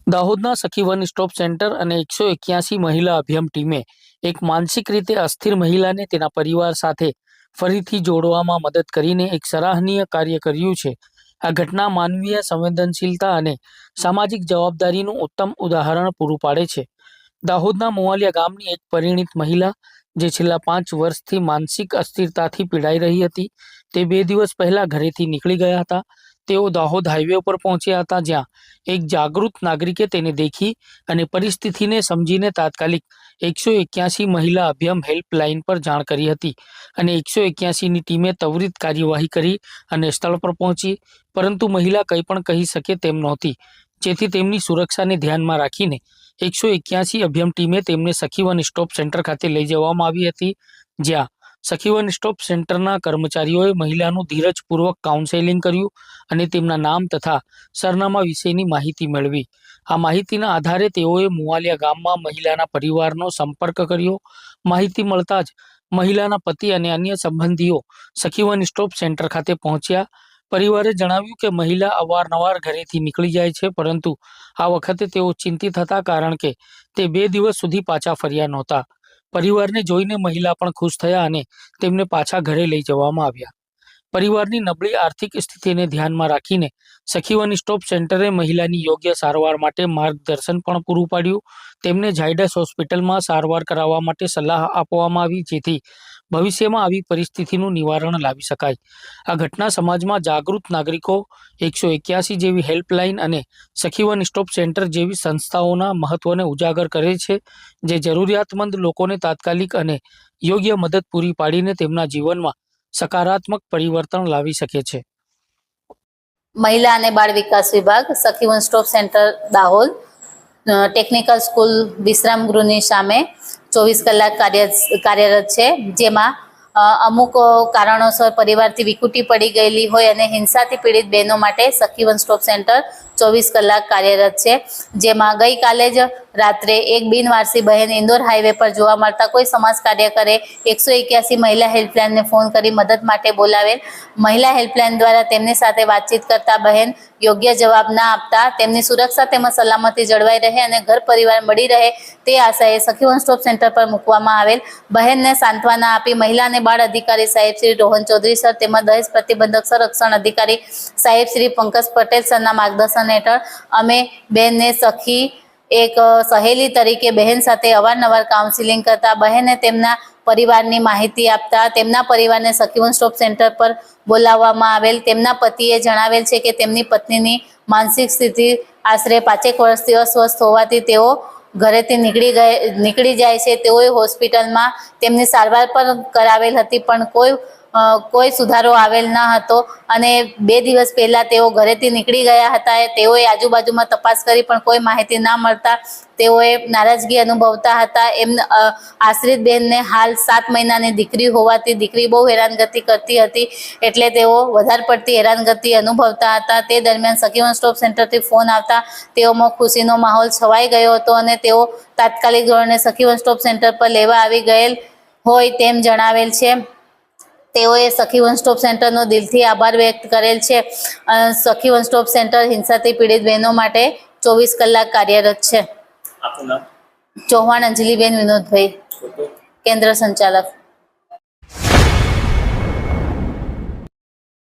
દાહોદના સખી one stop centre અને 181 મહિલા અભિયાન ટીમે એક માનસિક રીતે અસ્થિર મહિલાને તેના પરિવાર સાથે ફરીથી જોડવામાં મદદ કરીને એક સરાહનીય કાર્ય કર્યું છે. આ ઘટના માનવીય સંવેદનશીલતા અને સામાજિક જવાબદારીનું ઉત્તમ ઉદાહરણ પૂરું પાડે છે. દાહોદના મોવાલિયા ગામની એક પરિણીત મહિલા જે છેલ્લા 5 વર્ષથી માનસિક અસ્થિરતાથી પીડાઈ રહી હતી, તે 2 દિવસ પહેલા ઘરેથી નીકળી ગયા હતા. તેઓ દાહોદ હાઈવે પર પહોંચ્યા હતા, જ્યાં એક જાગૃત નાગરિકે તેને દેખી અને પરિસ્થિતિને સમજીને તાત્કાલિક 181 મહિલા અભિયાન હેલ્પલાઇન પર જાણ કરી હતી અને 181ની ટીમે ત્વરિત કાર્યવાહી કરી અને સ્થળ પર પહોંચી. પરંતુ મહિલા કંઈ પણ કહી શકે તેમ નહોતી, જેથી તેમની સુરક્ષાને ધ્યાનમાં રાખીને 181 અભિયાન ટીમે તેમને સખી વન સ્ટોપ સેન્ટર ખાતે લઈ જવામાં આવી હતી, જ્યાં સખી વન સ્ટોપ સેન્ટરના કર્મચારીઓએ મહિલાનું ધીરજપૂર્વક કાઉન્સેલિંગ કર્યું અને તેમના નામ તથા સરનામા વિશેની માહિતી મેળવી. આ માહિતીના આધારે તેઓએ મોવાલિયા ગામમાં મહિલાના પરિવારનો સંપર્ક કર્યો. માહિતી મળતા જ મહિલાના પતિ અને અન્ય સંબંધીઓ સખી વન સ્ટોપ સેન્ટર ખાતે પહોંચ્યા. પરિવારે જણાવ્યું કે મહિલા અવારનવાર ઘરેથી નીકળી જાય છે, પરંતુ આ વખતે તેઓ ચિંતિત હતા કારણ કે તે 2 દિવસ સુધી પાછા ફર્યા નહોતા. પરિવારને જોઈને મહિલા પણ ખુશ થયા અને તેમને પાછા ઘરે લઈ જવામાં આવ્યા. પરિવારની નબળી આર્થિક સ્થિતિને ધ્યાનમાં રાખીને સખી વન સ્ટોપ સેન્ટરે મહિલાની યોગ્ય સારવાર માટે માર્ગદર્શન પણ પૂરું પાડ્યું. તેમને ઝાયડસ હોસ્પિટલમાં સારવાર કરાવવા માટે સલાહ આપવામાં આવી, જેથી ભવિષ્યમાં આવી પરિસ્થિતિનું નિવારણ લાવી શકાય. આ ઘટના સમાજમાં જાગૃત નાગરિકો, 181 જેવી હેલ્પલાઇન અને સખી વન સ્ટોપ સેન્ટર જેવી સંસ્થાઓના મહત્વને ઉજાગર કરે છે, જે જરૂરિયાતમંદ લોકોને તાત્કાલિક અને યોગ્ય મદદ પૂરી પાડીને તેમના જીવનમાં સકારાત્મક પરિવર્તન લાવી શકે છે. મહિલા અને બાળ વિકાસ વિભાગ, સખી one stop centre Dahod, technical school વિશ્રામ ગૃહની સામે 24 કલાક કાર્યરત છે, જેમાં અમુક કારણોસર પરિવારથી વિકૃતિ પડી ગયેલી હોય અને હિંસાથી પીડિત બહેનો માટે સખી વન સ્ટોપ સેન્ટર 24 કલાક કાર્યરત છે. જેમાં ગઈકાલે જ રાત્રે એક બિનવારસી બહેન ઇન્દોર હાઈવે પર જોવા મળતા કોઈ સમાજ કાર્યકરે 181 મહિલા હેલ્પલાઇનને ફોન કરી મદદ માટે બોલાવેલ. મહિલા હેલ્પલાઇન દ્વારા તેમની સાથે વાતચીત કરતા બહેન યોગ્ય જવાબ ના આપતા તેમની સુરક્ષા તેમજ સલામતી જળવાઈ રહે અને ઘર પરિવાર મળી રહે તે આશયે સખી વન સ્ટોપ સેન્ટર પર મૂકવામાં આવેલ. બહેનને સાંત્વના આપી મહિલા અને બાળ અધિકારી સાહેબ શ્રી રોહન ચૌધરી સર તેમજ દહેજ પ્રતિબંધક સંરક્ષણ અધિકારી સાહેબ શ્રી પંકજ પટેલ સરના માર્ગદર્શન હેઠળ અમે બહેનને સખી એક સહેલી તરીકે બહેન સાથે અવારનવાર કાઉન્સિલિંગ કરતા, બહેને તેમના પરિવારની માહિતી આપતા તેમના પરિવારને સખી વન સ્ટોપ સેન્ટર પર બોલાવવામાં આવેલ. તેમના પતિએ જણાવેલ છે કે તેમની પત્નીની માનસિક સ્થિતિ આશરે 5 વર્ષથી અસ્વસ્થ હોવાથી તેઓ ઘરેથી નીકળી જાય છે. તેઓએ હોસ્પિટલમાં તેમની સારવાર પણ કરાવેલ હતી, પણ કોઈ સુધારો આવેલ ન હતો અને 2 દિવસ પહેલા તેઓ ઘરેથી નીકળી ગયા હતા. તેઓએ આજુબાજુમાં તપાસ કરી પણ કોઈ માહિતી ના મળતા તેઓએ નારાજગી અનુભવતા હતા. આશ્રિત બેનને હાલ 7 મહિનાની દીકરી હોવાથી દીકરી બહુ હેરાનગતિ કરતી હતી, એટલે તેઓ વધારે પડતી હેરાનગતિ અનુભવતા હતા. તે દરમિયાન સખી વન સ્ટોપ સેન્ટરથી ફોન આવતા તેઓમાં ખુશીનો માહોલ છવાઈ ગયો હતો અને તેઓ તાત્કાલિક ધોરણે સખી વન સ્ટોપ સેન્ટર પર લેવા આવી ગયેલ હોય તેમ જણાવેલ છે. તેઓએ સખી વન સ્ટોપ સેન્ટરનો દિલથી આભાર વ્યક્ત કરેલ છે. સખી વન સ્ટોપ સેન્ટર હિંસાથી પીડિત બહેનો માટે 24 કલાક કાર્યરત છે. ચૌહાણ અંજલિબેન વિનોદભાઈ, કેન્દ્ર સંચાલક.